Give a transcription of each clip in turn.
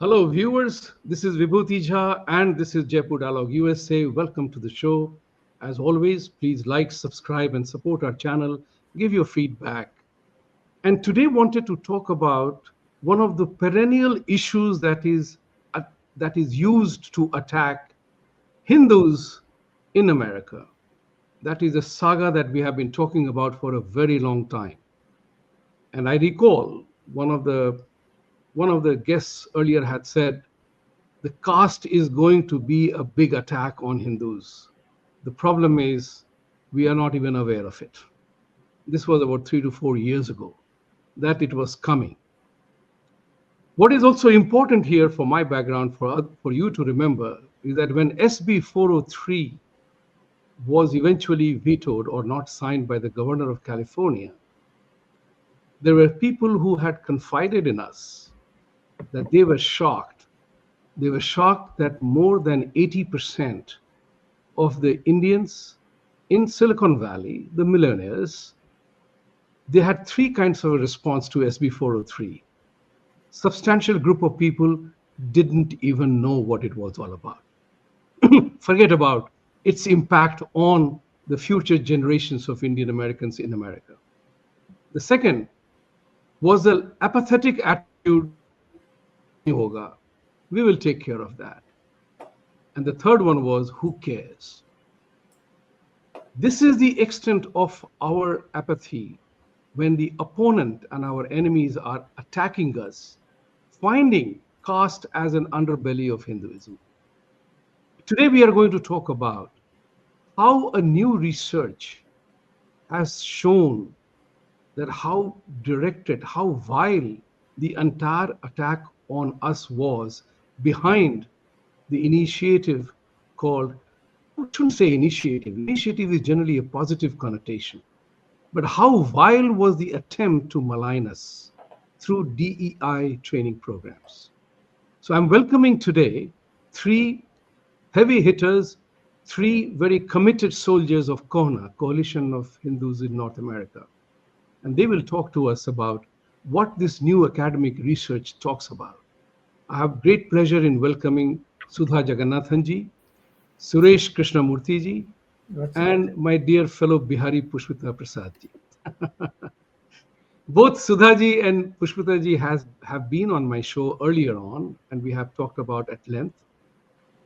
Hello, viewers. This is Vibhuti Jha and this is Jaipur Dialogue USA. Welcome to the show. As always, please like, subscribe, and support our channel. Give your feedback. And today, wanted to talk about one of the perennial issues that is used to attack Hindus in America. That is a saga that we have been talking about for a very long time. And I recall one of the guests earlier had said the caste is going to be a big attack on Hindus. The problem is we are not even aware of it. This was about 3 to 4 years ago that it was coming. What is also important here for my background, for you to remember, is that when SB 403 was eventually vetoed or not signed by the governor of California, there were people who had confided in us that they were shocked. They were shocked that more than 80% of the Indians in Silicon Valley, the millionaires, they had three kinds of a response to SB 403. Substantial group of people didn't even know what it was all about. Forget about its impact on the future generations of Indian Americans in America. The second was the apathetic attitude, hoga, we will take care of that. And the third one was, who cares? This is the extent of our apathy when the opponent and our enemies are attacking us, finding caste as an underbelly of Hinduism. Today, we are going to talk about how a new research has shown that how directed, how vile the entire attack on us was behind the initiative called, I shouldn't say initiative. Initiative is generally a positive connotation. But how vile was the attempt to malign us through DEI training programs? So I'm welcoming today three heavy hitters, three very committed soldiers of COHNA, Coalition of Hindus in North America. And they will talk to us about what this new academic research talks about. I have great pleasure in welcoming Sudha Jagannathan ji, Suresh Krishnamurthy ji, and my dear fellow Bihari Pushpita Prasad ji. Both Sudha ji and Pushpita ji have been on my show earlier on, and we have talked about at length.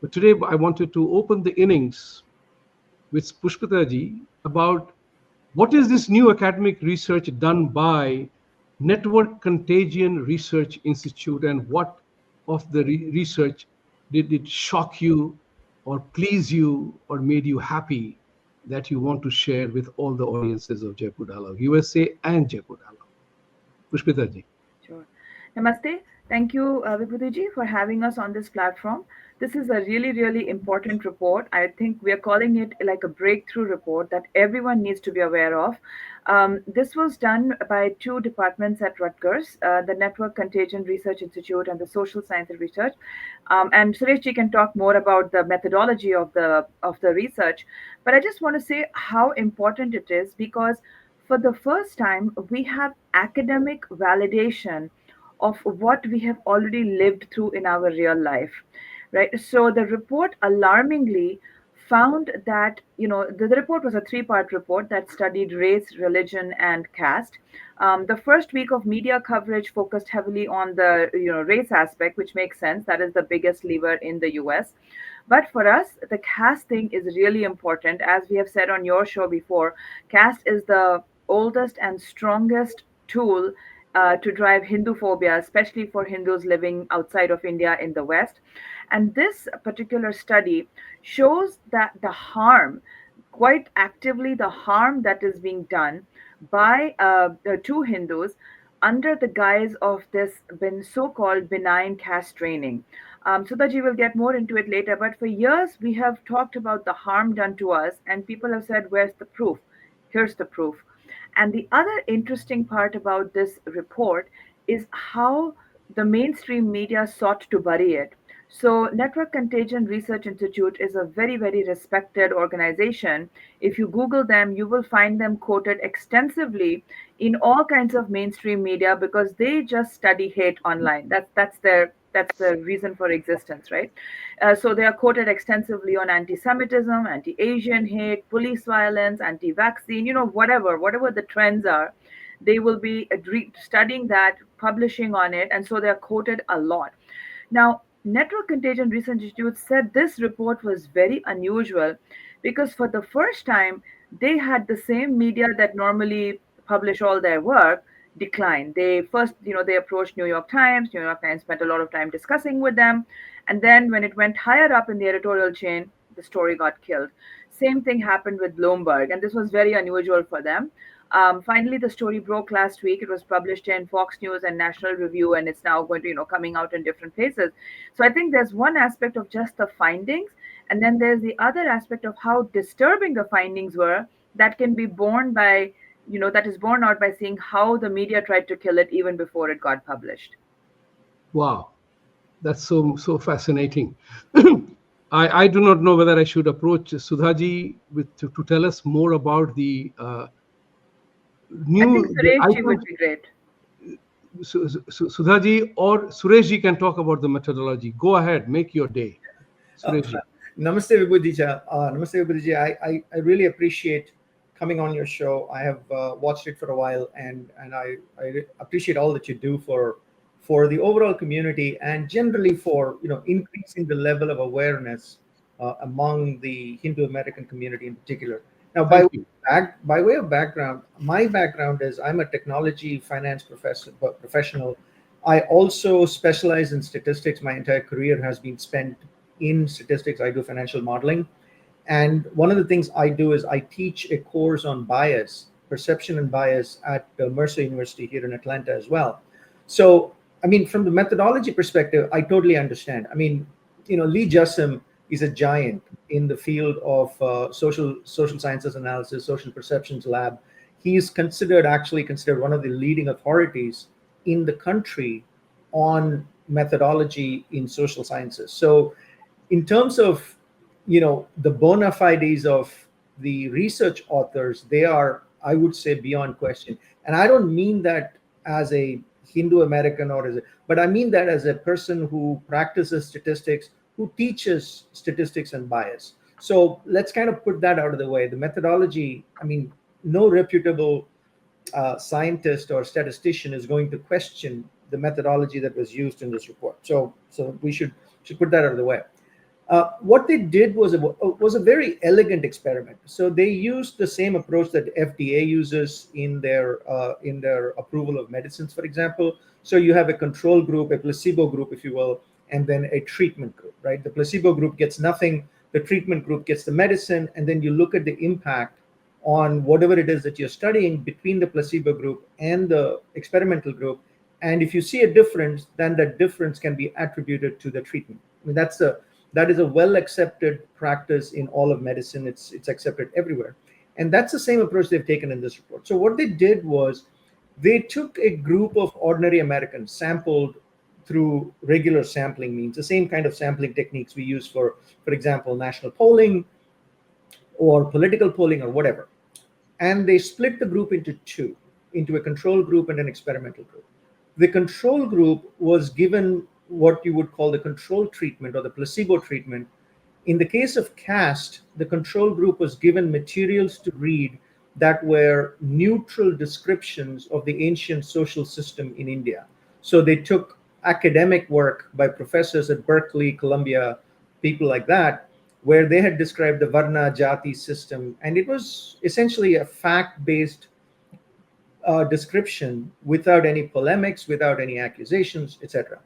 But today I wanted to open the innings with Pushpita ji about what is this new academic research done by Network Contagion Research Institute, and what of the research did it shock you or please you or made you happy that you want to share with all the audiences of Jaipur Dialogue USA and Jaipur Dialogue? Pushpita ji. Sure. Namaste. Thank you, Vibhuti for having us on this platform. This is a really, really important report. I think we are calling it like a breakthrough report that everyone needs to be aware of. This was done by two departments at Rutgers, the Network Contagion Research Institute and the Social Sciences Research. And Suresh ji can talk more about the methodology of the research. But I just want to say how important it is, because for the first time, we have academic validation of what we have already lived through in our real life, right? So the report alarmingly found that, the report was a three-part report that studied race, religion, and caste. The first week of media coverage focused heavily on the race aspect, which makes sense. That is the biggest lever in the US. But for us, the caste thing is really important. As we have said on your show before, caste is the oldest and strongest tool to drive Hindu phobia, especially for Hindus living outside of India in the West. And this particular study shows that the harm, quite actively, the harm that is being done by to Hindus under the guise of this so-called benign caste training. Sudhaji will get more into it later, but for years we have talked about the harm done to us, and people have said, where's the proof? Here's the proof. And the other interesting part about this report is how the mainstream media sought to bury it. So, Network Contagion Research Institute is a very, very respected organization. If you Google them, you will find them quoted extensively in all kinds of mainstream media because they just study hate online. That's their That's the reason for existence, right? So they are quoted extensively on anti-Semitism, anti-Asian hate, police violence, anti-vaccine, whatever the trends are, they will be studying that, publishing on it, and so they are quoted a lot. Now, Network Contagion Research Institute said this report was very unusual because for the first time, they had the same media that normally publish all their work decline. They first, they approached New York Times. New York Times spent a lot of time discussing with them. And then when it went higher up in the editorial chain, the story got killed. Same thing happened with Bloomberg, and this was very unusual for them. Finally, the story broke last week. It was published in Fox News and National Review, and it's now going to, coming out in different places. So I think there's one aspect of just the findings, and then there's the other aspect of how disturbing the findings were that can be borne by, that is borne out by seeing how the media tried to kill it even before it got published. Wow, that's so fascinating. I do not know whether I should approach Sudha Ji to tell us more about the I think the Suresh Ji would items. be great. Sudha Ji or Suresh Ji can talk about the methodology. Go ahead, make your day. Uh, Suresh Ji. Namaste, Vibhudija. Namaste, Vibhudija. I really appreciate coming on your show. I have watched it for a while, and I appreciate all that you do for the overall community and generally for increasing the level of awareness among the Hindu American community in particular. Now, Thank you. by way of background, my background is I'm a technology finance professional. I also specialize in statistics. My entire career has been spent in statistics. I do financial modeling. And one of the things I do is I teach a course on bias, perception and bias at Mercer University here in Atlanta as well. So, I mean, from the methodology perspective, I totally understand. I mean, Lee Jussim is a giant in the field of social sciences analysis, social perceptions lab. He's actually considered one of the leading authorities in the country on methodology in social sciences. So in terms of the bona fides of the research authors, they are, I would say, beyond question. And I don't mean that as a Hindu American but I mean that as a person who practices statistics, who teaches statistics and bias. So let's kind of put that out of the way. The methodology, I mean, no reputable scientist or statistician is going to question the methodology that was used in this report. So we should put that out of the way. What they did was a very elegant experiment. So they used the same approach that FDA uses in their approval of medicines, for example. So you have a control group, a placebo group, if you will, and then a treatment group, right? The placebo group gets nothing, the treatment group gets the medicine, and then you look at the impact on whatever it is that you're studying between the placebo group and the experimental group. And if you see a difference, then that difference can be attributed to the treatment. I mean, that is a well accepted practice in all of medicine. It's accepted everywhere. And that's the same approach they've taken in this report. So what they did was they took a group of ordinary Americans, sampled through regular sampling means, the same kind of sampling techniques we use for example, national polling or political polling or whatever. And they split the group into two, into a control group and an experimental group. The control group was given what you would call the control treatment or the placebo treatment. In the case of caste, the control group was given materials to read that were neutral descriptions of the ancient social system in India. So they took academic work by professors at Berkeley, Columbia, people like that, where they had described the Varna Jati system. And it was essentially a fact-based description without any polemics, without any accusations, etc.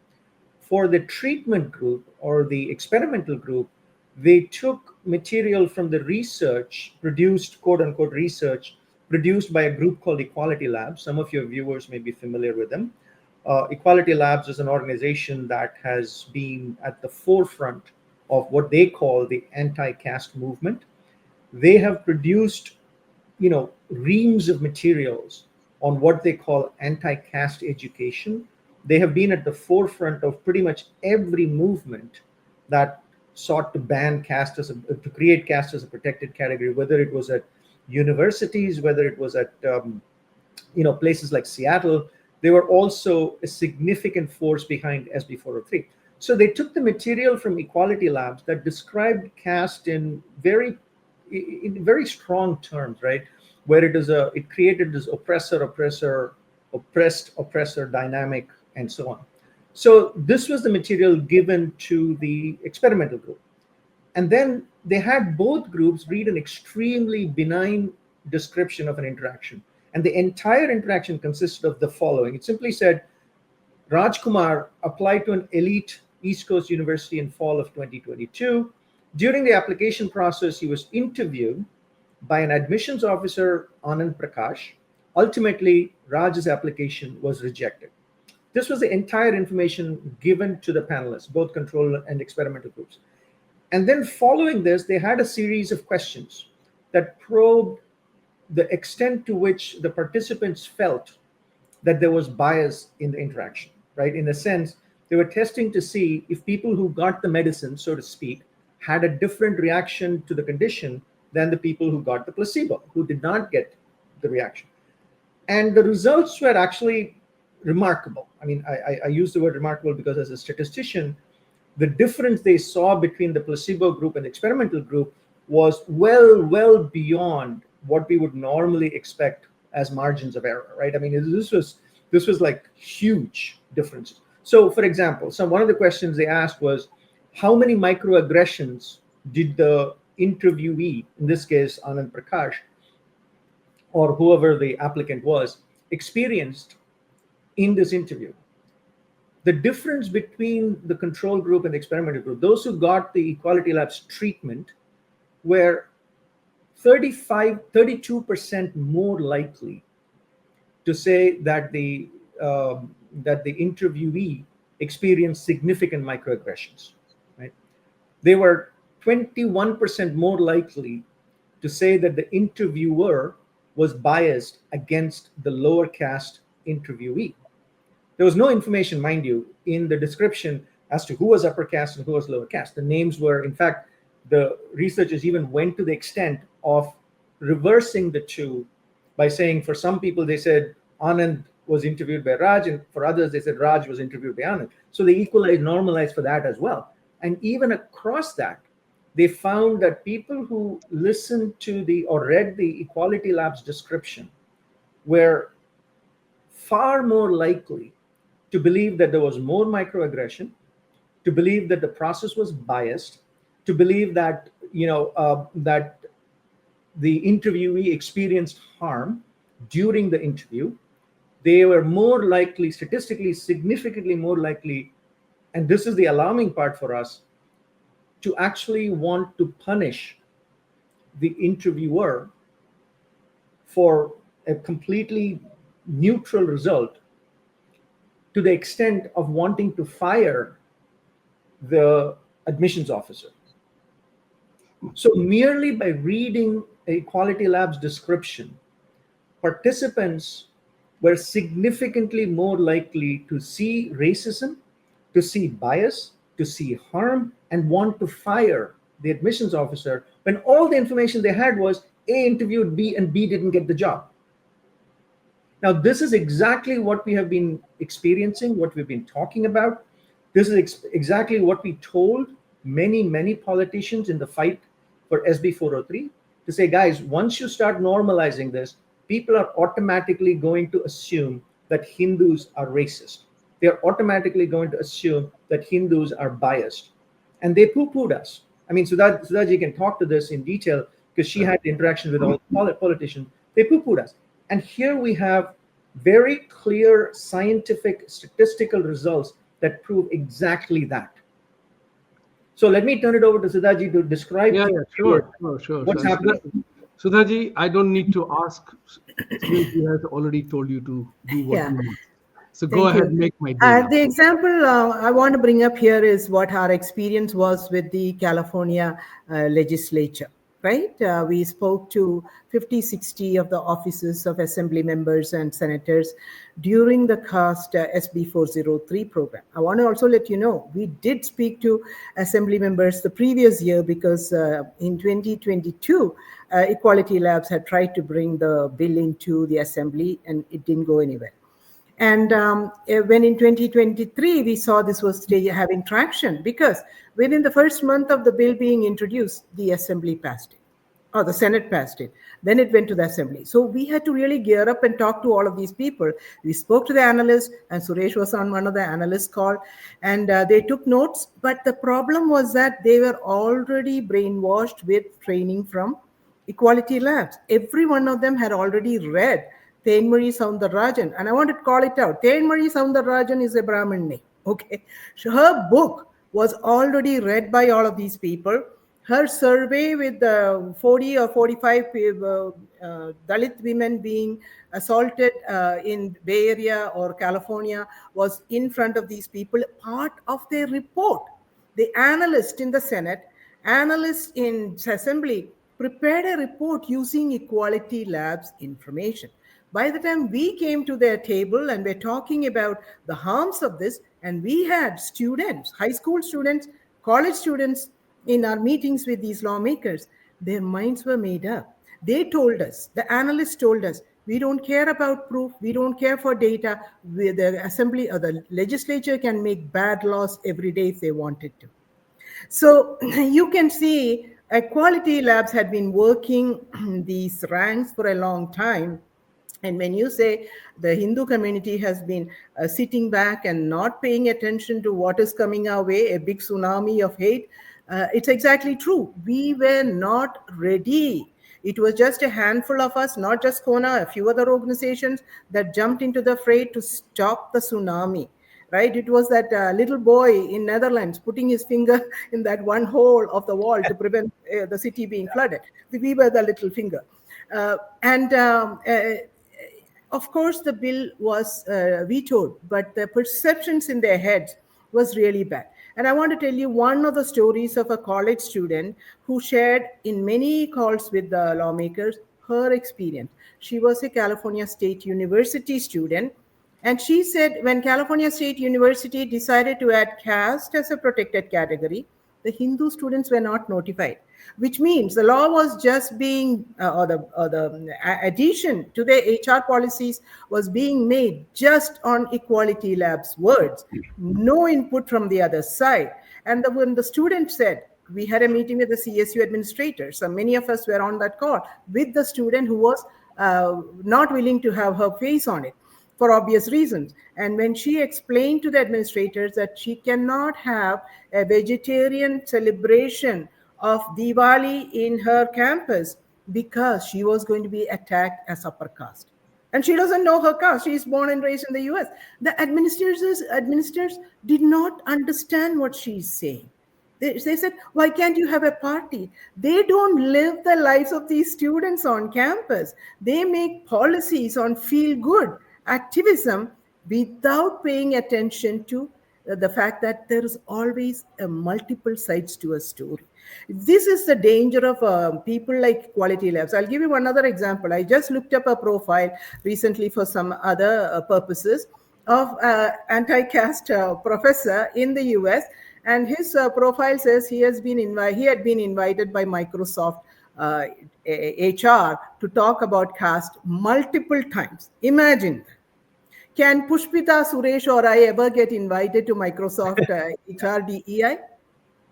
For the treatment group or the experimental group, they took material from the research produced, quote unquote, research produced by a group called Equality Labs. Some of your viewers may be familiar with them. Equality Labs is an organization that has been at the forefront of what they call the anti-caste movement. They have produced, reams of materials on what they call anti-caste education. They have been at the forefront of pretty much every movement that sought to ban caste to create caste as a protected category, whether it was at universities, whether it was at places like Seattle. They were also a significant force behind SB 403. So they took the material from Equality Labs that described caste in very strong terms, right? Where it created this oppressor dynamic and so on. So this was the material given to the experimental group. And then they had both groups read an extremely benign description of an interaction. And the entire interaction consisted of the following. It simply said, Rajkumar applied to an elite East Coast university in fall of 2022. During the application process, he was interviewed by an admissions officer, Anand Prakash. Ultimately, Raj's application was rejected. This was the entire information given to the panelists, both control and experimental groups. And then following this, they had a series of questions that probed the extent to which the participants felt that there was bias in the interaction, right? In a sense, they were testing to see if people who got the medicine, so to speak, had a different reaction to the condition than the people who got the placebo, who did not get the reaction. And the results were actually remarkable. I mean, I use the word remarkable because as a statistician, the difference they saw between the placebo group and the experimental group was well beyond what we would normally expect as margins of error, right? I mean, this was like huge differences. So, for example, one of the questions they asked was, how many microaggressions did the interviewee, in this case Anand Prakash, or whoever the applicant was, experienced in this interview? The difference between the control group and the experimental group, those who got the Equality Labs treatment were 32% more likely to say that the interviewee experienced significant microaggressions. Right? They were 21% more likely to say that the interviewer was biased against the lower caste interviewee. There was no information, mind you, in the description as to who was upper caste and who was lower caste. The names were, in fact, the researchers even went to the extent of reversing the two by saying, for some people, they said Anand was interviewed by Raj, and for others, they said Raj was interviewed by Anand. So they equalized, normalized for that as well. And even across that, they found that people who listened to or read the Equality Labs description were far more likely to believe that there was more microaggression, to believe that the process was biased, to believe that that the interviewee experienced harm during the interview. They were more likely, statistically significantly more likely, and this is the alarming part for us, to actually want to punish the interviewer for a completely neutral result, to the extent of wanting to fire the admissions officer. So merely by reading Equality Labs description, participants were significantly more likely to see racism, to see bias, to see harm, and want to fire the admissions officer when all the information they had was A interviewed B and B didn't get the job. Now, this is exactly what we have been experiencing, what we've been talking about. This is exactly what we told many politicians in the fight for SB 403, to say, guys, once you start normalizing this, people are automatically going to assume that Hindus are racist. They're automatically going to assume that Hindus are biased. And they poo-pooed us. I mean, Sudha J can talk to this in detail because she had interaction with all the politicians. They poo-pooed us. And here we have very clear scientific statistical results that prove exactly that. So let me turn it over to Sudha J to describe Sure. what's happening. Sudha J, I don't need to ask. He has already told you to do what you want. So go ahead and make my day. The example I want to bring up here is what our experience was with the California legislature, right? We spoke to 50, 60 of the offices of assembly members and senators during the CAST SB 403 program. I want to also let you know, we did speak to assembly members the previous year because in 2022, Equality Labs had tried to bring the bill into the assembly and it didn't go anywhere. And when in 2023, we saw this was having traction because within the first month of the bill being introduced, the assembly passed it, or the Senate passed it. Then it went to the assembly. So we had to really gear up and talk to all of these people. We spoke to the analysts, and Suresh was on one of the analysts' call, and they took notes. But the problem was that they were already brainwashed with training from Equality Labs. Every one of them had already read Marie Soundararajan, and I want to call it out. Marie Soundararajan is a Brahmin name. Okay, so her book was already read by all of these people. Her survey with 40 or 45 Dalit women being assaulted in Bay Area or California was in front of these people, part of their report. The analyst in the Senate, analyst in Assembly prepared a report using Equality Labs information. By the time we came to their table and we're talking about the harms of this, and we had students, high school students, college students in our meetings with these lawmakers, their minds were made up. They told us, the analysts told us, we don't care about proof, we don't care for data. The assembly or the legislature can make bad laws every day if they wanted to. So you can see Equality Labs had been working these ranks for a long time. And when you say the Hindu community has been sitting back and not paying attention to what is coming our way, a big tsunami of hate, it's exactly true. We were not ready. It was just a handful of us, not just Kona, a few other organizations that jumped into the fray to stop the tsunami. Right? It was that little boy in Netherlands putting his finger in that one hole of the wall to prevent the city being flooded. We were the little finger. And of course, the bill was vetoed, but the perceptions in their heads was really bad. And I want to tell you one of the stories of a college student who shared in many calls with the lawmakers her experience. She was a California State University student. And she said when California State University decided to add caste as a protected category, the Hindu students were not notified, which means the law was just being, or the addition to the HR policies was being made just on Equality Labs words, no input from the other side. And when the student said, we had a meeting with the CSU administrator, so many of us were on that call with the student who was not willing to have her face on it for obvious reasons. And when she explained to the administrators that she cannot have a vegetarian celebration of Diwali in her campus because she was going to be attacked as upper caste. And she doesn't know her caste. She is born and raised in the US. The administrators did not understand what she's saying. They said, why can't you have a party? They don't live the lives of these students on campus. They make policies on feel good activism without paying attention to the fact that there is always multiple sides to a story. This is the danger of people like Equality Labs. I'll give you another example. I just looked up a profile recently for some other purposes of anti-caste professor in the US, and his profile says he had been invited by Microsoft HR to talk about caste multiple times. Imagine. Can Pushpita, Suresh, or I ever get invited to Microsoft HR DEI?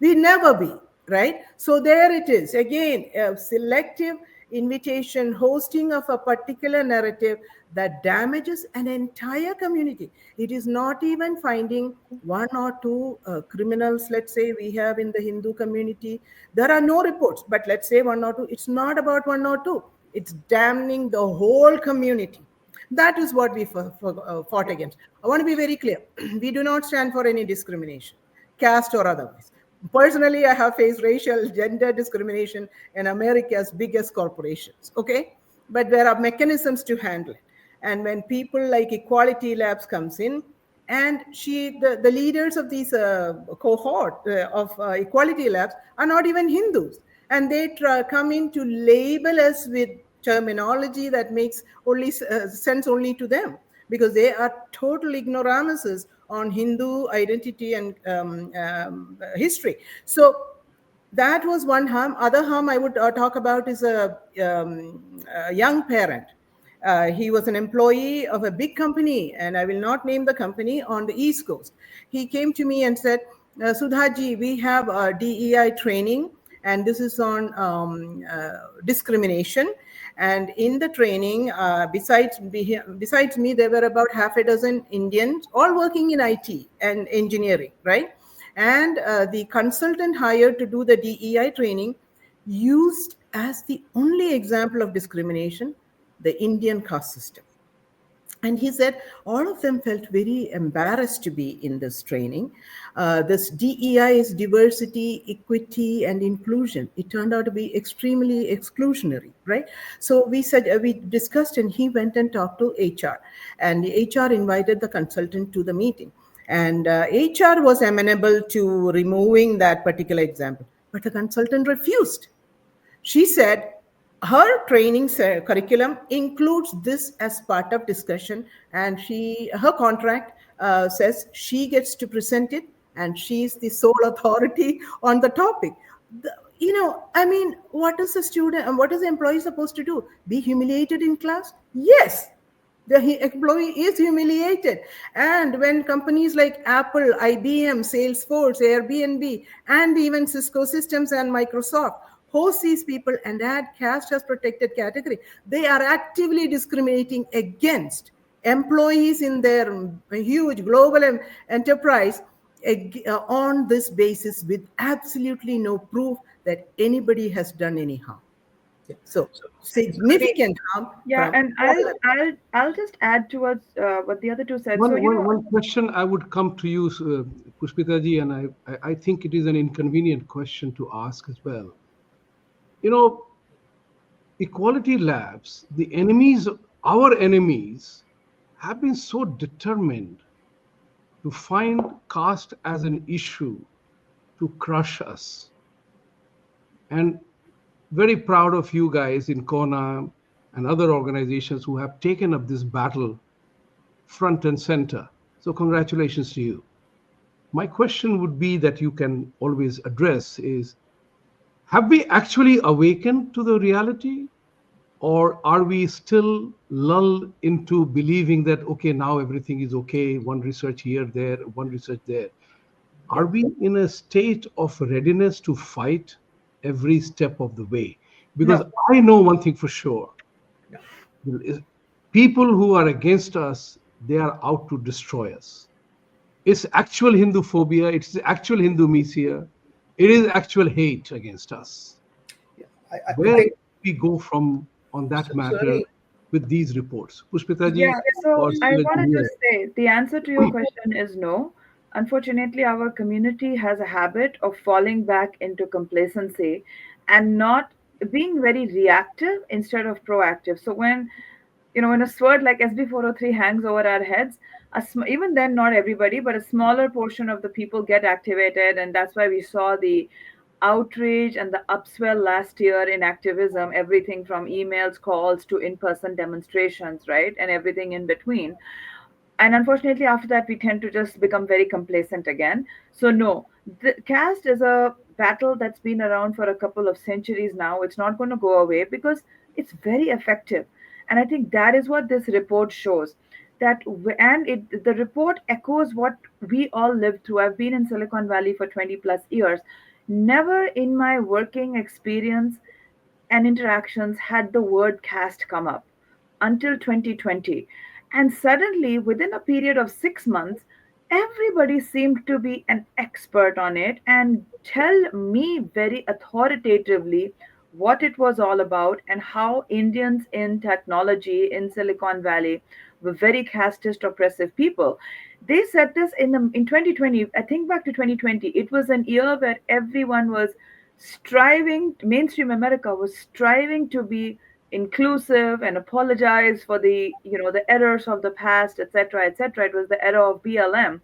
We never be, right? So there it is. Again, a selective invitation, hosting of a particular narrative that damages an entire community. It is not even finding one or two criminals, let's say we have in the Hindu community. There are no reports, but let's say one or two. It's not about one or two. It's damning the whole community. That is what we fought against. I want to be very clear. We do not stand for any discrimination, caste or otherwise. Personally, I have faced racial, gender discrimination in America's biggest corporations, okay? But there are mechanisms to handle it. And when people like Equality Labs comes in, and the leaders of these cohort of Equality Labs are not even Hindus. And they come in to label us with terminology that makes only sense only to them, because they are total ignoramuses on Hindu identity and history. So that was one harm. Other harm I would talk about is a young parent. He was an employee of a big company, and I will not name the company, on the East Coast. He came to me and said, Sudha Ji, we have a DEI training, and this is on discrimination. And in the training, besides me, there were about half a dozen Indians, all working in IT and engineering, right? And the consultant hired to do the DEI training used as the only example of discrimination the Indian caste system. And he said all of them felt very embarrassed to be in this training. This DEI is diversity, equity, and inclusion. It turned out to be extremely exclusionary, right? So we said, we discussed, and he went and talked to HR. And the HR invited the consultant to the meeting. And HR was amenable to removing that particular example, but the consultant refused. She said her training curriculum includes this as part of discussion, and her contract says she gets to present it, and she's the sole authority on the topic. I mean, what is the student and what is the employee supposed to do? Be humiliated in class? Yes, the employee is humiliated. And when companies like Apple, IBM, Salesforce, Airbnb, and even Cisco Systems and Microsoft host these people and add caste as protected category, they are actively discriminating against employees in their huge global enterprise on this basis, with absolutely no proof that anybody has done any harm. So significant harm. Yeah, and I'll just add towards what the other two said. One question I would come to you, Pushpita Ji, and I think it is an inconvenient question to ask as well. Equality labs, our enemies, have been so determined to find caste as an issue to crush us. And very proud of you guys in Kona and other organizations who have taken up this battle front and center. So congratulations to you. My question would be that you can always address is, have we actually awakened to the reality, or are we still lulled into believing that, okay, now everything is okay, one research here, there, one research there? Are we in a state of readiness to fight every step of the way? Because I know one thing for sure. People who are against us, they are out to destroy us. It's actual Hindu phobia, it's actual Hindu misia, it is actual hate against us. Where do we go from on that matter with these reports? Pushpita Ji? Yeah, so I want to just say the answer to your question is no. Unfortunately, our community has a habit of falling back into complacency and not being very reactive instead of proactive. So when a sword like SB403 hangs over our heads, even then, not everybody, but a smaller portion of the people get activated. And that's why we saw the outrage and the upswell last year in activism, everything from emails, calls to in-person demonstrations, right? And everything in between. And unfortunately, after that, we tend to just become very complacent again. So no, the caste is a battle that's been around for a couple of centuries now. It's not going to go away because it's very effective. And I think that is what this report shows. The report echoes what we all lived through. I've been in Silicon Valley for 20 plus years. Never in my working experience and interactions had the word caste come up until 2020. And suddenly, within a period of 6 months, everybody seemed to be an expert on it and tell me very authoritatively what it was all about and how Indians in technology in Silicon Valley were very casteist oppressive people. They said this in 2020. I think back to 2020. It was an year where everyone was striving, mainstream America was striving to be inclusive and apologize for the errors of the past, etc., etc. It was the era of BLM.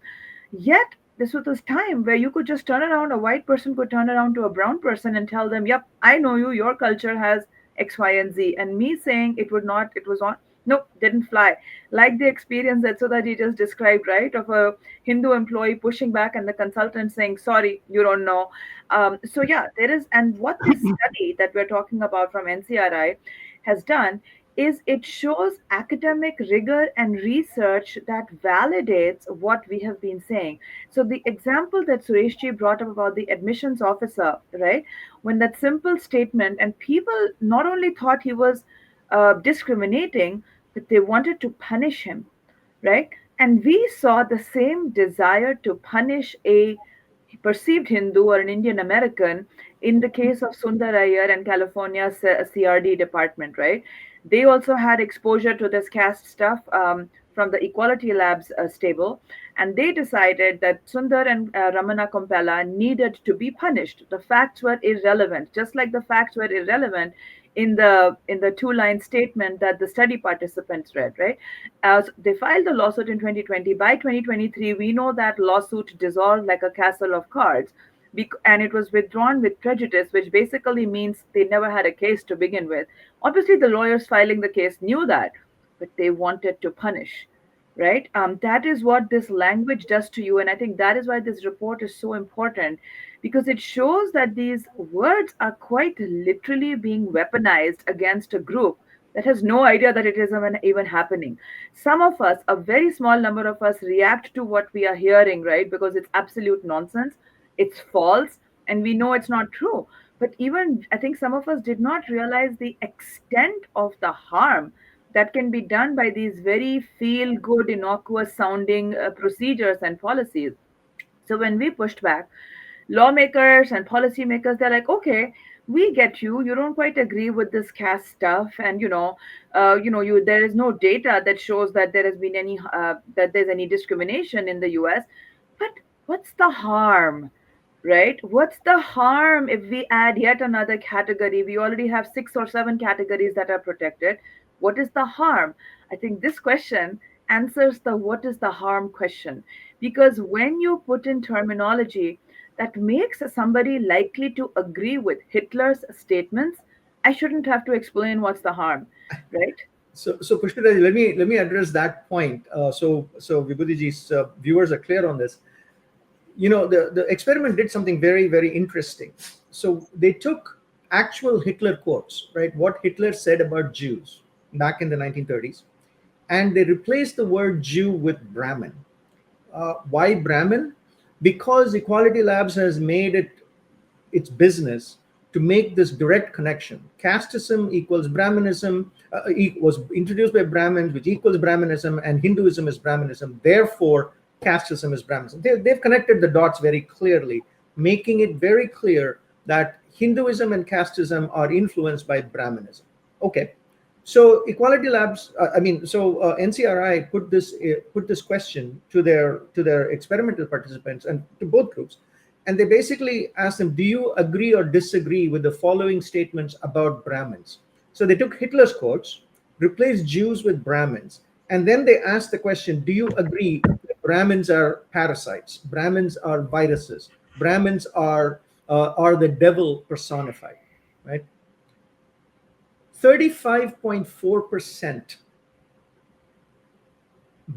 Yet this was this time where you could just turn around, a white person could turn around to a brown person and tell them, yep, I know you, your culture has X, Y, and Z. And me saying it was on, nope, didn't fly. Like the experience that Sudha J just described, right? Of a Hindu employee pushing back and the consultant saying, sorry, you don't know. So yeah, there is, and what this study that we're talking about from NCRI has done is it shows academic rigor and research that validates what we have been saying. So the example that Suresh Ji brought up about the admissions officer, right? When that simple statement, and people not only thought he was discriminating, but they wanted to punish him, right? And we saw the same desire to punish a perceived Hindu or an Indian American in the case of Sundar Iyer and California CRD department, right? They also had exposure to this caste stuff from the Equality Labs stable, and they decided that Sundar and Ramana Kompella needed to be punished. The facts were irrelevant, just like the facts were irrelevant in the two-line statement that the study participants read, right? As they filed the lawsuit in 2020, by 2023, we know that lawsuit dissolved like a castle of cards, and it was withdrawn with prejudice, which basically means they never had a case to begin with. Obviously, the lawyers filing the case knew that, but they wanted to punish, right? That is what this language does to you. And I think that is why this report is so important, because it shows that these words are quite literally being weaponized against a group that has no idea that it is even happening. Some of us, a very small number of us, react to what we are hearing, right? Because it's absolute nonsense, it's false, and we know it's not true. But even I think some of us did not realize the extent of the harm that can be done by these very feel good, innocuous sounding procedures and policies. So when we pushed back, lawmakers and policymakers, they're like, okay, we get you. You don't quite agree with this caste stuff, and you there is no data that shows that there has been any that there's any discrimination in the U.S. But what's the harm? Right? What's the harm if we add yet another category? We already have 6 or 7 categories that are protected. What is the harm? I think this question answers the what is the harm question. Because when you put in terminology that makes somebody likely to agree with Hitler's statements, I shouldn't have to explain what's the harm, right? So Pushpita, let me address that point. So Vibhuti-ji's viewers are clear on this. The experiment did something very, very interesting. So they took actual Hitler quotes, right? What Hitler said about Jews back in the 1930s, and they replaced the word Jew with Brahmin. Why Brahmin? Because Equality Labs has made it its business to make this direct connection. Casteism equals Brahminism, was introduced by Brahmins, which equals Brahminism, and Hinduism is Brahminism. Therefore, casteism is Brahminism. They've connected the dots very clearly, making it very clear that Hinduism and casteism are influenced by Brahminism. Okay, so Equality Labs, NCRI put this question to their experimental participants and to both groups, and they basically asked them, do you agree or disagree with the following statements about Brahmins? So they took Hitler's quotes, replaced Jews with Brahmins, and then they asked the question, do you agree that Brahmins are parasites? Brahmins are viruses. Brahmins are the devil personified, right? 35.4%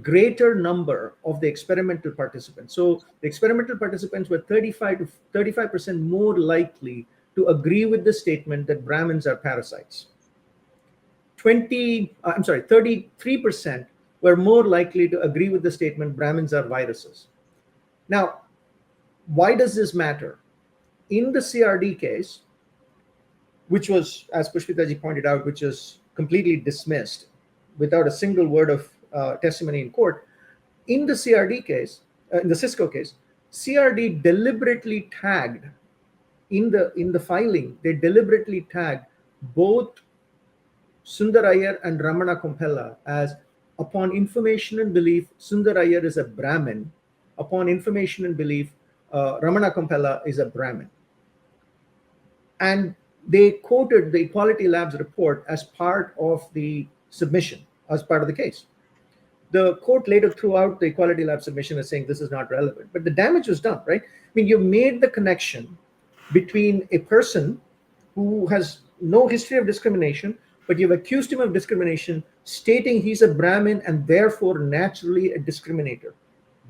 greater number of the experimental participants. So the experimental participants were 35% more likely to agree with the statement that Brahmins are parasites. 33% were more likely to agree with the statement Brahmins are viruses. Now, why does this matter? In the CRD case, which was, as Pushpita Ji pointed out, which is completely dismissed without a single word of testimony in court, in the CRD case, in the Cisco case, CRD deliberately tagged in the filing, they deliberately tagged both Sundar Iyer and Ramana Kompella as, upon information and belief, Sundar Iyer is a Brahmin. Upon information and belief, Ramana Kompella is a Brahmin. And they quoted the Equality Labs report as part of the submission, as part of the case. The court later threw out the Equality Lab submission as saying this is not relevant, but the damage was done, right? I mean, you made the connection between a person who has no history of discrimination, but you've accused him of discrimination, stating he's a Brahmin and therefore naturally a discriminator.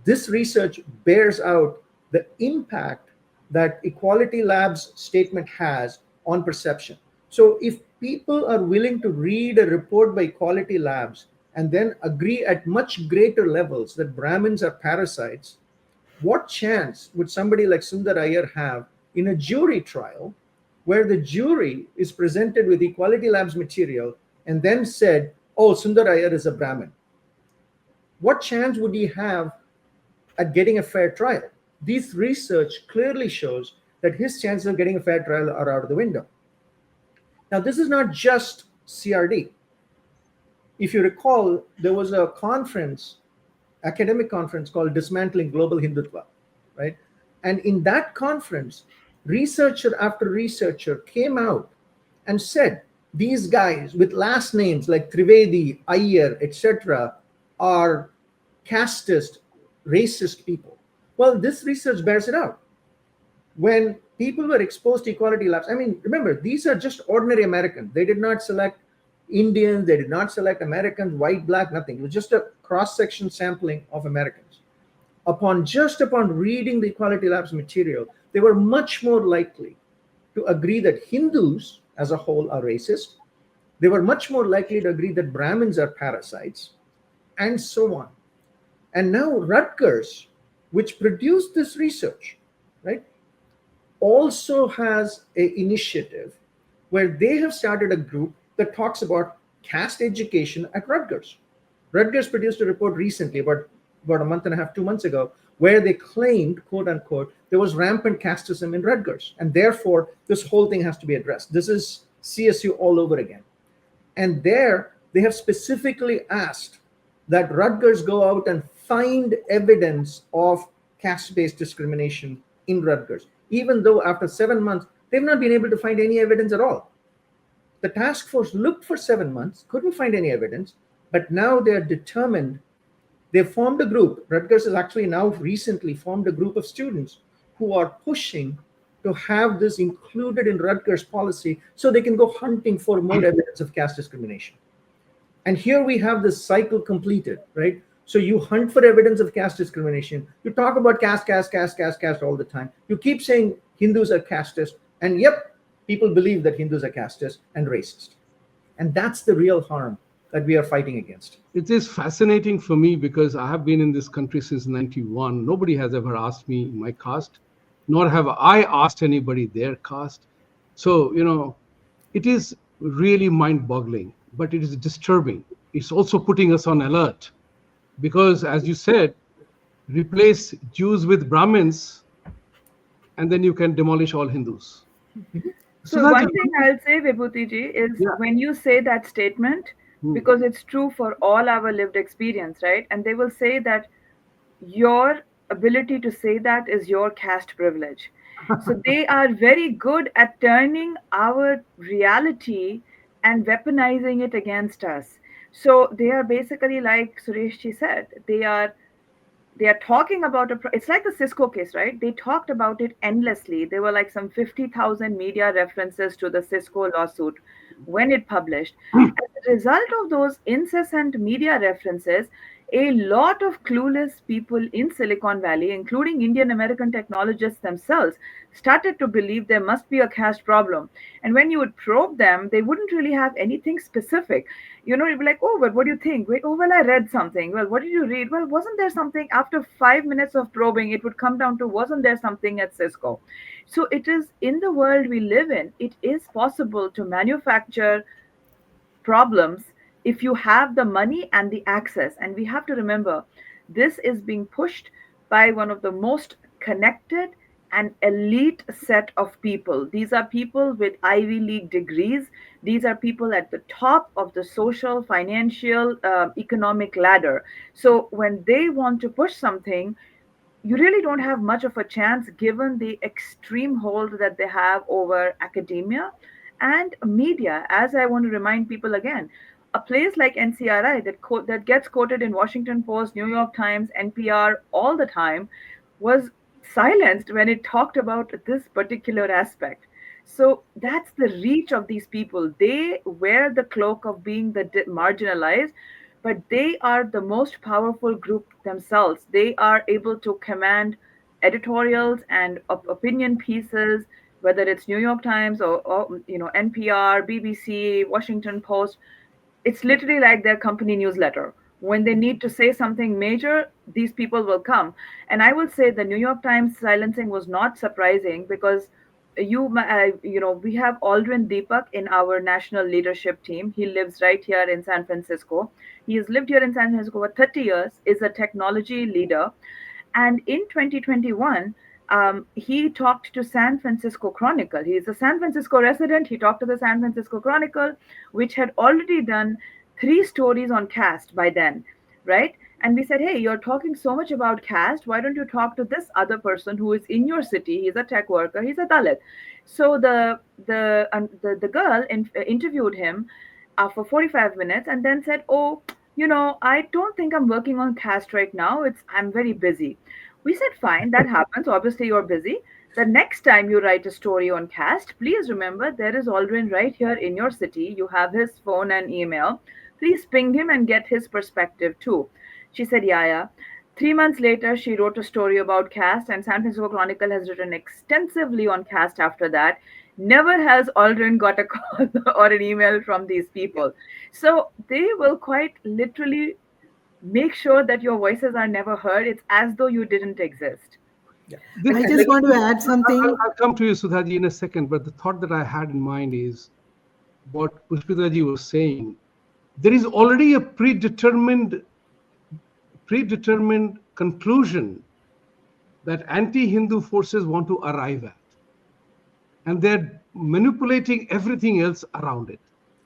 This research bears out the impact that Equality Labs statement has on perception. So if people are willing to read a report by Quality Labs and then agree at much greater levels that Brahmins are parasites, what chance would somebody like Sundar Iyer have in a jury trial where the jury is presented with Equality Labs material and then said, oh, Sundar Iyer is a Brahmin? What chance would he have at getting a fair trial? This research clearly shows that his chances of getting a fair trial are out of the window. Now, this is not just CRD. If you recall, there was a conference, academic conference called Dismantling Global Hindutva, right? And in that conference, researcher after researcher came out and said, these guys with last names like Trivedi, Iyer, etc., are casteist, racist people. Well, this research bears it out. When people were exposed to Equality Labs, I mean, remember, these are just ordinary Americans. They did not select Indians, they did not select Americans, white, black, nothing. It was just a cross-section sampling of Americans. Upon reading the Equality Labs material, they were much more likely to agree that Hindus as a whole are racist. They were much more likely to agree that Brahmins are parasites, and so on. And now Rutgers, which produced this research, right, also has an initiative where they have started a group that talks about caste education at Rutgers. Rutgers produced a report recently, about a month and a half, 2 months ago, where they claimed, quote unquote, there was rampant casteism in Rutgers. And therefore, this whole thing has to be addressed. This is CSU all over again. And there, they have specifically asked that Rutgers go out and find evidence of caste-based discrimination in Rutgers, even though after 7 months, they've not been able to find any evidence at all. The task force looked for 7 months, couldn't find any evidence, but now they're determined. They've formed a group. Rutgers has actually now recently formed a group of students who are pushing to have this included in Rutgers policy so they can go hunting for more evidence of caste discrimination. And here we have this cycle completed, right? So you hunt for evidence of caste discrimination. You talk about caste all the time. You keep saying Hindus are casteist, and yep, people believe that Hindus are casteist and racist. And that's the real harm that we are fighting against. It is fascinating for me because I have been in this country since 91. Nobody has ever asked me my caste, nor have I asked anybody their caste. So, it is really mind-boggling, but it is disturbing. It's also putting us on alert because, as you said, replace Jews with Brahmins, and then you can demolish all Hindus. So Sudha one Ji, thing I'll say, Vibhuti ji, is Yeah. when you say that statement, because it's true for all our lived experience, right? And they will say that your ability to say that is your caste privilege. So they are very good at turning our reality and weaponizing it against us. So they are basically, like Suresh ji said, they are talking about it's like the Cisco case, right? They talked about it endlessly. There were like some 50,000 media references to the Cisco lawsuit when it published. As a result of those incessant media references, a lot of clueless people in Silicon Valley, including Indian American technologists themselves, started to believe there must be a caste problem. And when you would probe them, they wouldn't really have anything specific. You'd be like, oh, but what do you think? Wait, oh, well, I read something. Well, what did you read? Well, wasn't there something? After 5 minutes of probing, it would come down to, wasn't there something at Cisco? So it is, in the world we live in, it is possible to manufacture problems if you have the money and the access. And we have to remember, this is being pushed by one of the most connected and elite set of people. These are people with Ivy League degrees. These are people at the top of the social, financial, economic ladder. So when they want to push something, you really don't have much of a chance given the extreme hold that they have over academia and media. As I want to remind people again, a place like NCRI that gets quoted in Washington Post, New York Times, NPR all the time was silenced when it talked about this particular aspect. So that's the reach of these people. They wear the cloak of being the marginalized, but they are the most powerful group themselves. They are able to command editorials and opinion pieces whether it's New York Times or NPR, BBC, Washington Post. It's literally like their company newsletter. When they need to say something major, these people will come. And I will say the New York Times silencing was not surprising because we have Aldrin Deepak in our national leadership team. He lives right here in San Francisco. He has lived here in San Francisco for 30 years, is a technology leader. And in 2021, he talked to San Francisco Chronicle. He is a San Francisco resident. He talked to the San Francisco Chronicle, which had already done 3 stories on caste by then, right? And we said, hey, you're talking so much about caste. Why don't you talk to this other person who is in your city? He's a tech worker. He's a Dalit. So the girl interviewed him for 45 minutes and then said, oh, I don't think I'm working on caste right now. I'm very busy. We said, fine, that happens. Obviously, you're busy. The next time you write a story on caste, please remember there is Aldrin right here in your city. You have his phone and email. Please ping him and get his perspective too. She said, yeah, yeah. 3 months later, she wrote a story about caste, and San Francisco Chronicle has written extensively on caste after that. Never has Aldrin got a call or an email from these people. So they will quite literally make sure that your voices are never heard. It's as though you didn't exist. Yeah. I just want to add something. I'll come to you, Sudha Ji, in a second. But the thought that I had in mind is what Pushpita Ji was saying. There is already a predetermined conclusion that anti-Hindu forces want to arrive at. And they're manipulating everything else around it.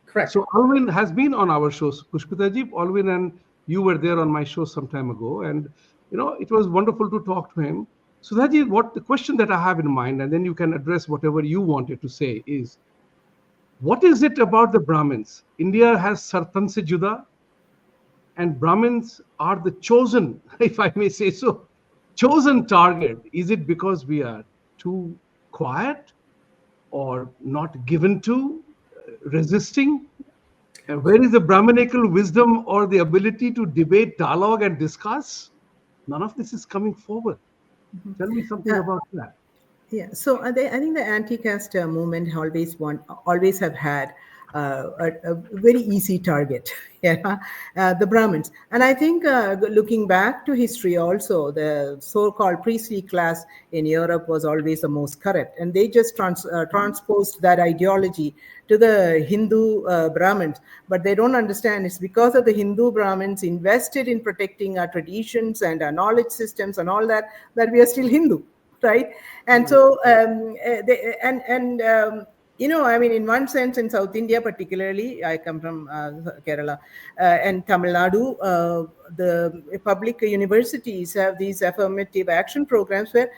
Correct. So Alvin has been on our shows. Pushpita Ji, Alvin and you were there on my show some time ago. And, it was wonderful to talk to him. Sudha Ji, what the question that I have in mind, and then you can address whatever you wanted to say, is what is it about the Brahmins? India has Sarpan se Juda, and Brahmins are the chosen, if I may say so, chosen target. Is it because we are too quiet or not given to, resisting? And where is the Brahminical wisdom or the ability to debate, dialogue, and discuss? None of this is coming forward. Tell me something about that. Yeah, so I think the anti-caste movement always have had a very easy target, yeah, the Brahmins. And I think looking back to history also, the so-called priestly class in Europe was always the most corrupt. And they just transposed that ideology to the Hindu Brahmins. But they don't understand it's because of the Hindu Brahmins invested in protecting our traditions and our knowledge systems and all that we are still Hindu, right? And so, I mean, in one sense, in South India particularly, I come from Kerala and Tamil Nadu, the public universities have these affirmative action programs where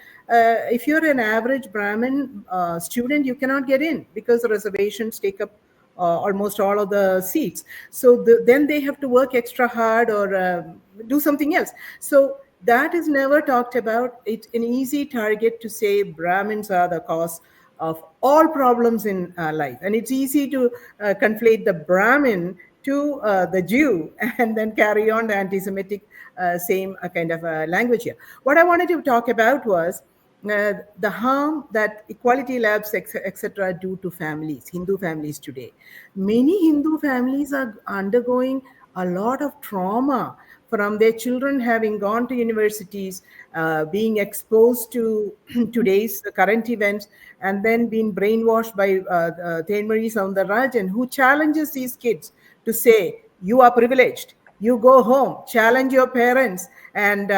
if you're an average Brahmin student, you cannot get in because the reservations take up almost all of the seats. So then they have to work extra hard or do something else. So that is never talked about. It's an easy target to say Brahmins are the cause of all problems in life. And it's easy to conflate the Brahmin to the Jew and then carry on the anti-Semitic same kind of language here. What I wanted to talk about was the harm that equality labs, etc., do to families, Hindu families today. Many Hindu families are undergoing a lot of trauma from their children having gone to universities, being exposed to today's current events, and then being brainwashed by Tenmari Soundarajan, who challenges these kids to say, you are privileged, you go home, challenge your parents, and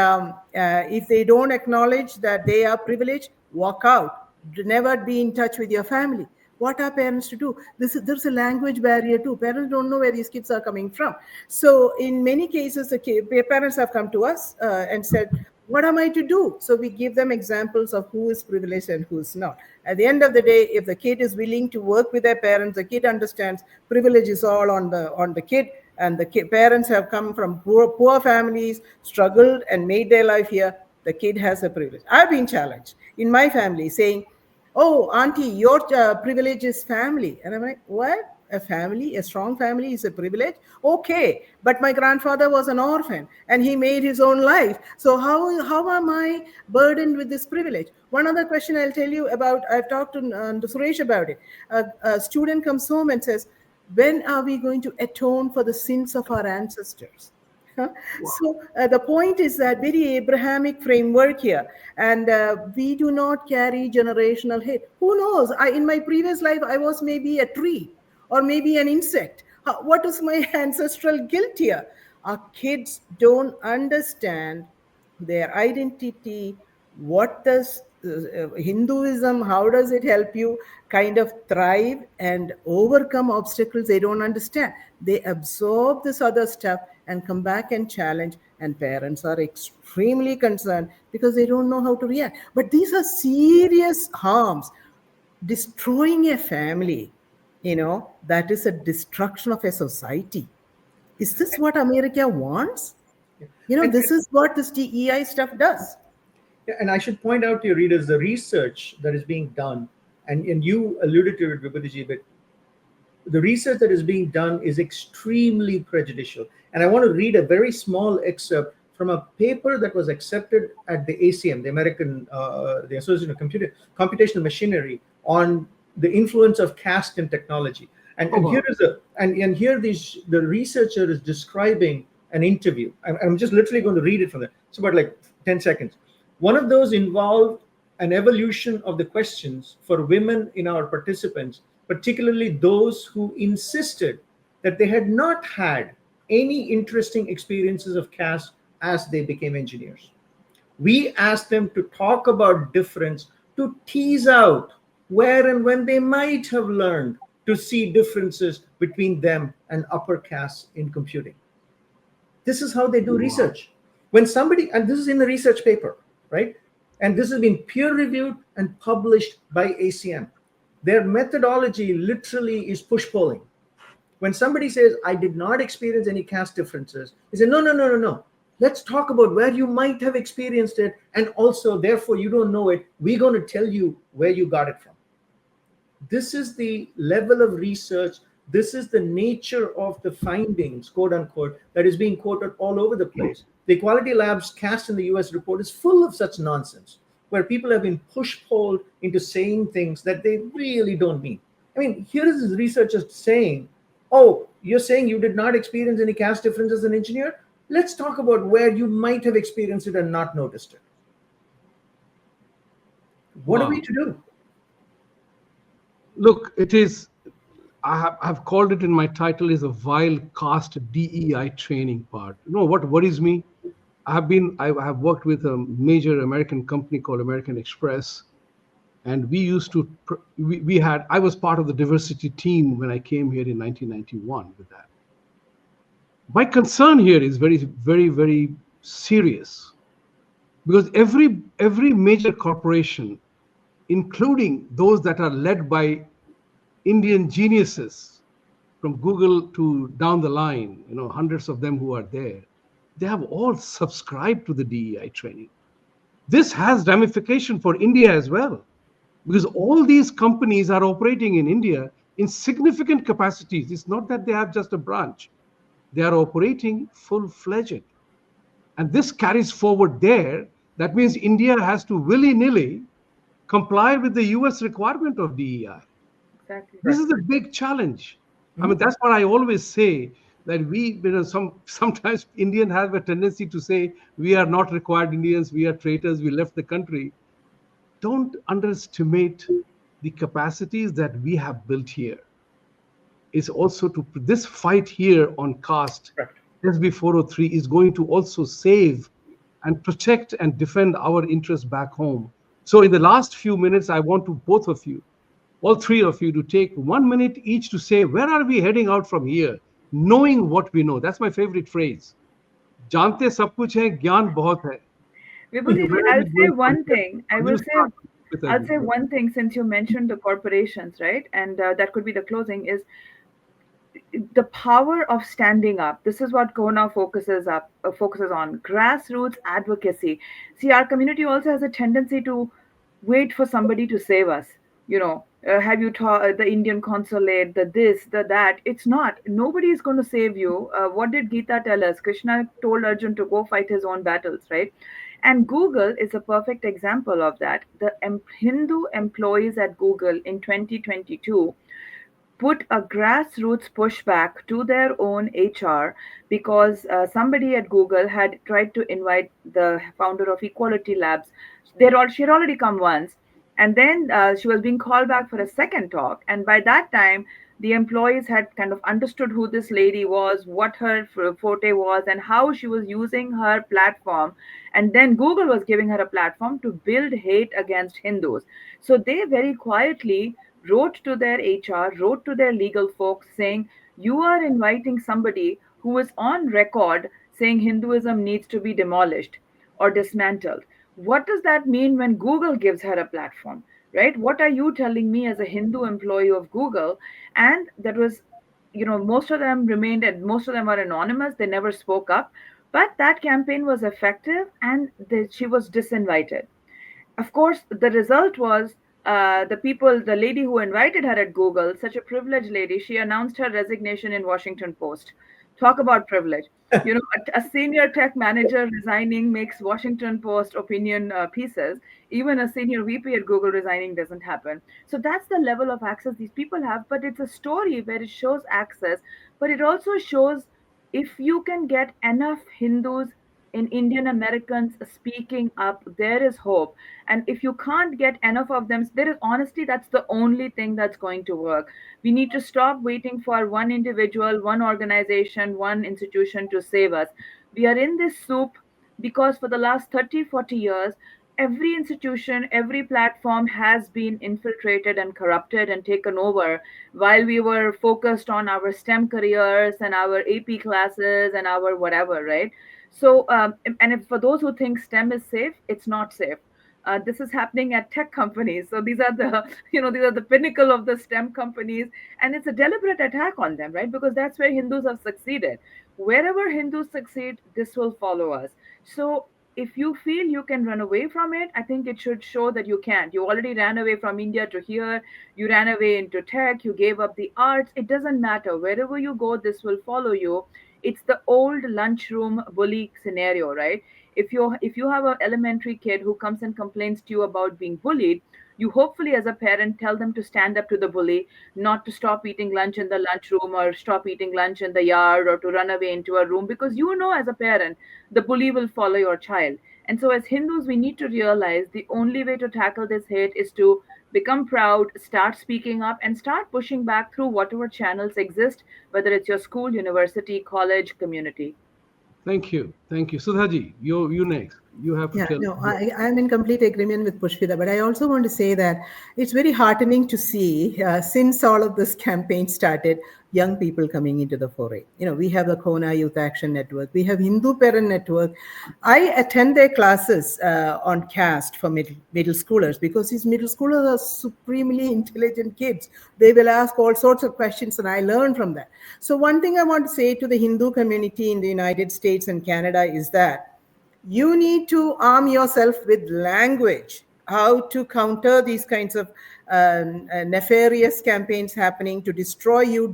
if they don't acknowledge that they are privileged, walk out, never be in touch with your family. What are parents to do? There's a language barrier too. Parents don't know where these kids are coming from. So in many cases, the parents have come to us and said, what am I to do? So we give them examples of who is privileged and who's not. At the end of the day, if the kid is willing to work with their parents, the kid understands privilege is all on the kid, and the parents have come from poor families, struggled and made their life here, the kid has a privilege. I've been challenged in my family saying, oh, auntie, your privilege is family. And I'm like, what? a family, a strong family is a privilege. Okay, but my grandfather was an orphan and he made his own life. So how am I burdened with this privilege? One other question I'll tell you about, I've talked to Suresh about it. A student comes home and says, when are we going to atone for the sins of our ancestors? Huh? So the point is that very Abrahamic framework here, and we do not carry generational hate. Who knows? In my previous life, I was maybe a tree or maybe an insect. What is my ancestral guilt here? Our kids don't understand their identity. What does Hinduism, how does it help you kind of thrive and overcome obstacles they don't understand? They absorb this other stuff and come back and challenge, and parents are extremely concerned because they don't know how to react. But these are serious harms. Destroying a family, that is a destruction of a society. Is this what America wants? And, This is what this DEI stuff does. and I should point out to your readers the research that is being done, and you alluded to it, Vibhuti, but the research that is being done is extremely prejudicial. And I want to read a very small excerpt from a paper that was accepted at the ACM, the Association of Computational Machinery, on the influence of caste in technology. And here the researcher is describing an interview. I'm just literally going to read it from there. It's about like 10 seconds. One of those involved an evolution of the questions for women in our participants, particularly those who insisted that they had not had any interesting experiences of caste as they became engineers. We asked them to talk about difference, to tease out where and when they might have learned to see differences between them and upper castes in computing. This is how they do research. When somebody, and this is in the research paper, right? And this has been peer reviewed and published by ACM. Their methodology literally is push polling. When somebody says, I did not experience any caste differences, they say, no. Let's talk about where you might have experienced it. And also, therefore, you don't know it. We're going to tell you where you got it from. This is the level of research. This is the nature of the findings, quote unquote, that is being quoted all over the place. The Equality Lab's Caste in the US report is full of such nonsense, where people have been push-pulled into saying things that they really don't mean. I mean, here is this researcher saying, oh, you're saying you did not experience any caste difference as an engineer? Let's talk about where you might have experienced it and not noticed it. What are we to do? Look, it is, I've called it in my title is a vile caste DEI training part. What worries me? I have worked with a major American company called American Express, and I was part of the diversity team when I came here in 1991 with that. My concern here is very, very, very serious, because every major corporation, including those that are led by Indian geniuses from Google to down the line, hundreds of them who are there, they have all subscribed to the DEI training. This has ramification for India as well, because all these companies are operating in India in significant capacities. It's not that they have just a branch. They are operating full-fledged. And this carries forward there. That means India has to willy-nilly comply with the US requirement of DEI. Exactly. This is a big challenge. I mean, that's what I always say, that sometimes Indians have a tendency to say, we are not required Indians, we are traitors, we left the country. Don't underestimate the capacities that we have built here. Is also this fight here on caste, SB 403, is going to also save and protect and defend our interests back home. So in the last few minutes, I want to both of you, all three of you, to take 1 minute each to say, where are we heading out from here? Knowing what we know. That's my favorite phrase. Jante sab kuch hai, gyan bahut hai. Vibhuti, Where are I'll we say going one from thing. here? I'll say one thing, since you mentioned the corporations, right? And that could be the closing, is the power of standing up. This is what Kona focuses on: grassroots advocacy. See, our community also has a tendency to wait for somebody to save us. have you taught the Indian consulate, the this, the that? It's not. Nobody is going to save you. What did Gita tell us? Krishna told Arjun to go fight his own battles, right? And Google is a perfect example of that. The Hindu employees at Google in 2022 put a grassroots pushback to their own HR because somebody at Google had tried to invite the founder of Equality Labs. She had already come once, and then she was being called back for a second talk. And by that time, the employees had kind of understood who this lady was, what her forte was, and how she was using her platform. And then Google was giving her a platform to build hate against Hindus. So they very quietly wrote to their HR, wrote to their legal folks saying, you are inviting somebody who is on record saying Hinduism needs to be demolished or dismantled. What does that mean when Google gives her a platform, right? What are you telling me as a Hindu employee of Google? And that was, most of them remained, and most of them are anonymous. They never spoke up. But that campaign was effective, and she was disinvited. Of course, the result was the lady who invited her at Google, such a privileged lady, she announced her resignation in Washington Post. Talk about privilege. A senior tech manager resigning makes Washington Post opinion pieces. Even a senior VP at Google resigning doesn't happen. So that's the level of access these people have. But it's a story where it shows access, but it also shows if you can get enough Hindus in Indian Americans speaking up, there is hope. And if you can't get enough of them, there is honestly, that's the only thing that's going to work. We need to stop waiting for one individual, one organization, one institution to save us. We are in this soup because for the last 30, 40 years, every institution, every platform has been infiltrated and corrupted and taken over while we were focused on our STEM careers and our AP classes and our whatever, right? So, and if, for those who think STEM is safe, it's not safe. This is happening at tech companies. So these are the, these are the pinnacle of the STEM companies, and it's a deliberate attack on them, right? Because that's where Hindus have succeeded. Wherever Hindus succeed, this will follow us. So if you feel you can run away from it, I think it should show that you can't. You already ran away from India to here. You ran away into tech. You gave up the arts. It doesn't matter. Wherever you go, this will follow you. It's the old lunchroom bully scenario, right? If you have an elementary kid who comes and complains to you about being bullied, you hopefully as a parent tell them to stand up to the bully, not to stop eating lunch in the lunchroom or stop eating lunch in the yard or to run away into a room, because you know as a parent the bully will follow your child. And so as Hindus, we need to realize the only way to tackle this hate is to become proud, start speaking up, and start pushing back through whatever channels exist, whether it's your school, university, college, community. Thank you. Thank you. Sudha Ji, you next. You have to Yeah, tell. no, I'm in complete agreement with Pushpita, but I also want to say that it's very heartening to see since all of this campaign started, young people coming into the foray. We have the Kona Youth Action Network, we have Hindu Parent Network. I attend their classes on caste for middle schoolers because these middle schoolers are supremely intelligent kids. They will ask all sorts of questions, and I learn from that. So one thing I want to say to the Hindu community in the United States and Canada is that you need to arm yourself with language, how to counter these kinds of nefarious campaigns happening to destroy you,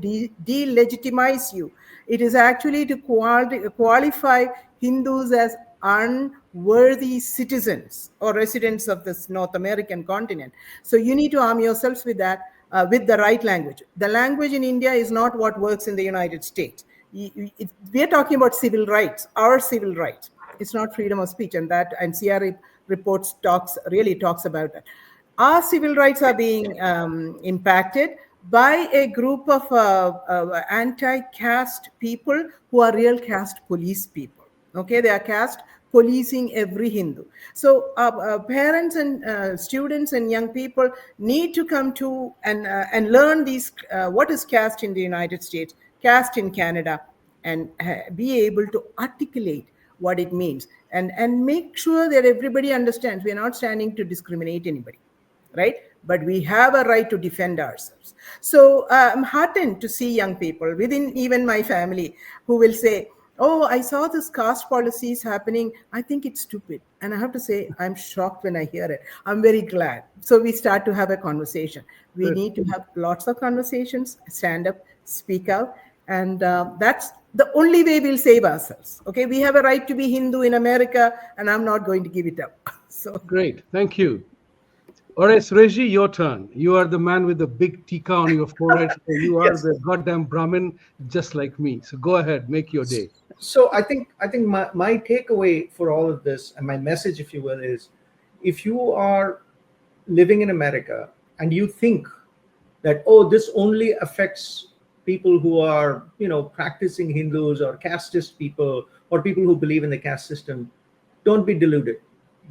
delegitimize you. It is actually to qualify Hindus as unworthy citizens or residents of this North American continent. So you need to arm yourselves with that, with the right language. The language in India is not what works in the United States. We are talking about civil rights, our civil rights. It's not freedom of speech, and that NCR reports really talks about that. Our civil rights are being impacted by a group of anti-caste people who are real caste police people. Okay, they are caste policing every Hindu. So parents and students and young people need to come to and learn these what is caste in the United States, caste in Canada, and be able to articulate what it means, and make sure that everybody understands we are not standing to discriminate anybody, right? But we have a right to defend ourselves. So I'm heartened to see young people within even my family who will say, oh, I saw this caste policies happening. I think it's stupid. And I have to say, I'm shocked when I hear it. I'm very glad. So we start to have a conversation. We Good. need to have lots of conversations, stand up, speak out. And that's the only way we'll save ourselves. Okay, we have a right to be Hindu in America, and I'm not going to give it up. So, Great. Thank you. All right, Suresh, your turn. You are the man with the big tika on your forehead. So you are Yes. the goddamn Brahmin, just like me. So go ahead, make your day. So I think my takeaway for all of this and my message, if you will, is if you are living in America and you think that, oh, this only affects people who are, practicing Hindus or casteist people or people who believe in the caste system, don't be deluded.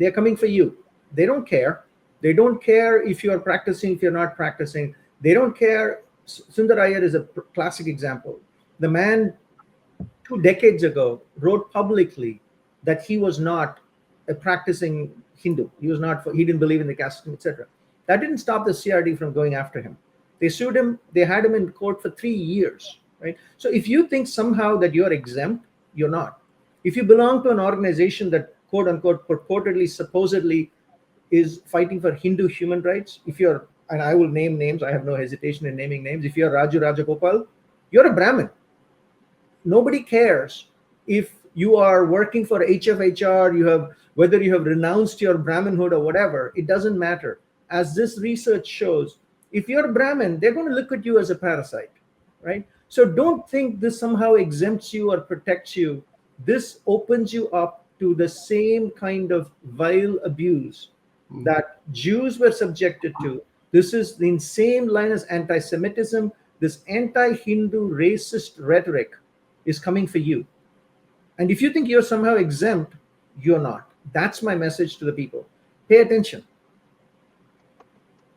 They're coming for you. They don't care. They don't care if you're practicing, if you're not practicing. They don't care. Sundar Iyer is a classic example. The man 2 decades ago wrote publicly that he was not a practicing Hindu. He was not. He didn't believe in the caste system, etc. That didn't stop the CRD from going after him. They sued him. They had him in court for 3 years. Right. So if you think somehow that you're exempt, you're not. If you belong to an organization that quote unquote purportedly, supposedly is fighting for Hindu human rights, if you're, and I will name names, I have no hesitation in naming names. If you're Raju Rajagopal, you're a Brahmin. Nobody cares if you are working for HFHR, whether you have renounced your Brahminhood or whatever, it doesn't matter. As this research shows, if you're Brahmin, they're going to look at you as a parasite, right? So don't think this somehow exempts you or protects you. This opens you up to the same kind of vile abuse that Jews were subjected to. This is the same line as anti-Semitism. This anti-Hindu racist rhetoric is coming for you. And if you think you're somehow exempt, you're not. That's my message to the people. Pay attention.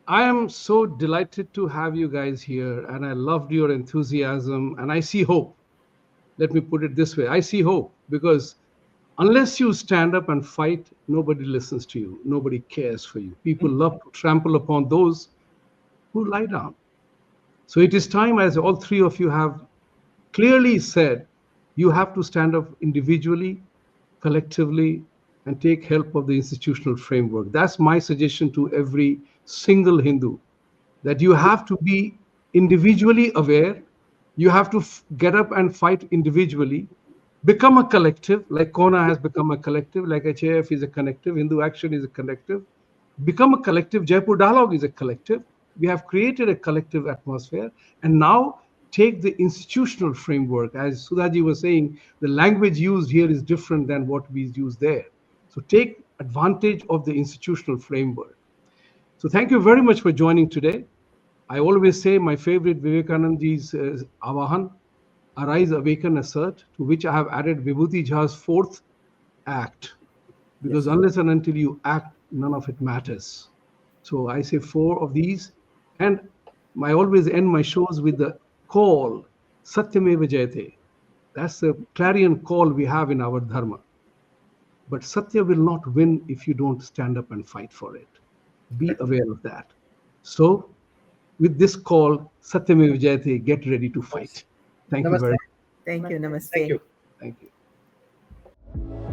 I am so delighted to have you guys here, and I loved your enthusiasm, and I see hope. Let me put it this way. I see hope because unless you stand up and fight, nobody listens to you. Nobody cares for you. People love to trample upon those who lie down. So it is time, as all three of you have clearly said, you have to stand up individually, collectively, and take help of the institutional framework. That's my suggestion to every single Hindu, that you have to be individually aware. You have to get up and fight individually, become a collective, like Kona has become a collective, like HAF is a collective, Hindu Action is a collective. Become a collective. Jaipur Dialogue is a collective. We have created a collective atmosphere, and now take the institutional framework. As Sudha Ji was saying, the language used here is different than what we use there. So take advantage of the institutional framework. So thank you very much for joining today. I always say my favorite Vivekanand Ji's Avahan, Arise, Awaken, Assert, to which I have added Vibhuti Jha's fourth act, because unless and until you act, none of it matters. So I say 4 of these, and I always end my shows with the call, Satyameva Jayate. That's the clarion call we have in our dharma. But Satya will not win if you don't stand up and fight for it. Be aware of that. So with this call, Satyameva Jayate, get ready to fight. Thank you Namaste. very much. thank you. Namaste. Thank you. Thank you.